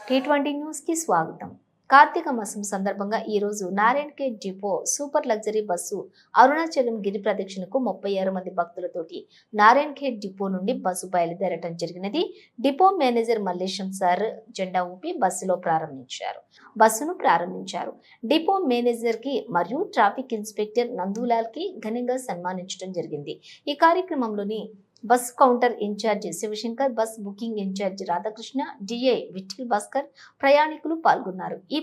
T20 news కి స్వాగతం. కార్తీక మాసం సందర్భంగా ఈ రోజు Narayankhed depot super luxury bus Arunachalam గిరి ప్రదక్షిణకు 36 మంది భక్తులతోటి నారాయణఖేడ్ డిపో నుండి బస్సు బయలుదేరటం జరిగినది. డిపో మేనేజర్ మల్లేశం సార్ జెండా ఊపి బస్సును ప్రారంభించారు. డిపో మేనేజర్ కి మరియు ట్రాఫిక్ ఇన్స్పెక్టర్ నందూలాల్ కి ఘనంగా సన్మానించడం జరిగింది. ఈ కార్యక్రమంలోని bus counter incharge Shivashankar, bus booking incharge Radhakrishna, DI Vithal Bhaskar ప్రయాణికులు పాల్గొన్నారు. ఈ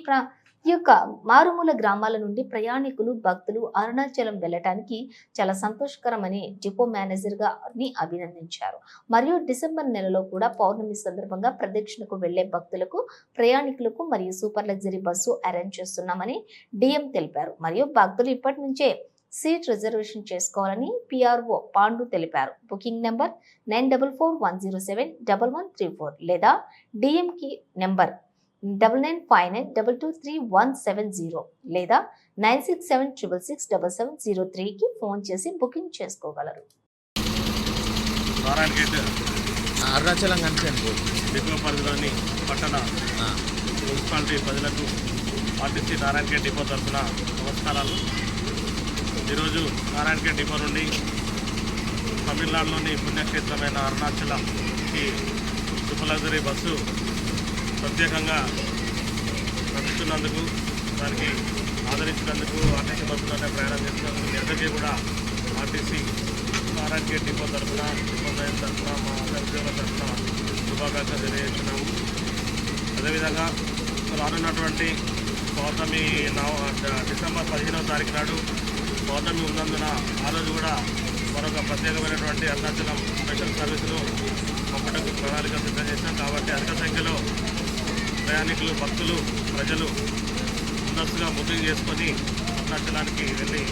యొక్క మారుమూల గ్రామాల నుండి ప్రయాణికులు భక్తులు అరుణాచలం వెళ్ళటానికి చాలా సంతోషకరమని డిపో మేనేజర్ గారిని అభినందించారు. మరియు డిసెంబర్ నెలలో కూడా పౌర్ణమి సందర్భంగా ప్రదక్షిణకు వెళ్లే భక్తులకు ప్రయాణికులకు మరియు సూపర్ లగ్జరీ బస్సు అరేంజ్ చేస్తున్నామని డిఎం తెలిపారు. మరియు భక్తులు ఇప్పటి నుంచే సీట్ రిజర్వేషన్ చేసుకోవాలని పిఆర్ఓ పాండు తెలిపారు. బుకింగ్ నెంబర్ 9441071134 లేదా డిఎంకి నెంబర్ 9959223170 లేదా 9676667703కి ఫోన్ చేసి బుకింగ్ చేసుకోగలరు. అరుణాచలం డిపో పరిధిలోని పట్టణ మున్సిపాలిటీ ప్రజలకు ఆర్టీసీ నారాయణఖేడ్ డిపో తరఫున నమస్కారాలు. ఈరోజు నారాయణఖేడ్ డిపో నుండి తమిళనాడులోని పుణ్యక్షేత్రమైన అరుణాచలంకి సూపర్ లగ్జరీ బస్సు ప్రత్యేకంగా నడుస్తున్నందుకు, దానికి ఆదరించినందుకు ఆర్టీసీ బస్సులోనే ప్రయాణం చేస్తున్నందుకు మీ అందరికీ కూడా ఆర్టీసీ నారాయణఖేడ్ డిపో తరఫున, డిపో మేనేజర్ తరఫున, మా ఉద్యోగుల తరఫున శుభాకాంక్షలు తెలియజేస్తున్నాము. అదేవిధంగా రానున్నటువంటి పౌర్ణమి డిసెంబర్ 15వ తారీఖు నాడు పౌర్ణమి ఉన్నందున ఆ రోజు కూడా మరొక ప్రత్యేకమైనటువంటి అరుణాచలం స్పెషల్ సర్వీసును పంపడానికి ప్రణాళిక సిద్ధం చేశాం. కాబట్టి అధిక సంఖ్యలో ప్రయాణికులు, భక్తులు, ప్రజలు ముందస్తుగా బుకింగ్ చేసుకొని అరుణాచలానికి వెళ్ళి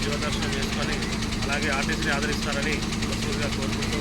శివదర్శనం చేసుకొని అలాగే ఆర్టీసీని ఆదరిస్తారని మనస్ఫూర్తిగా కోరుకుంటూ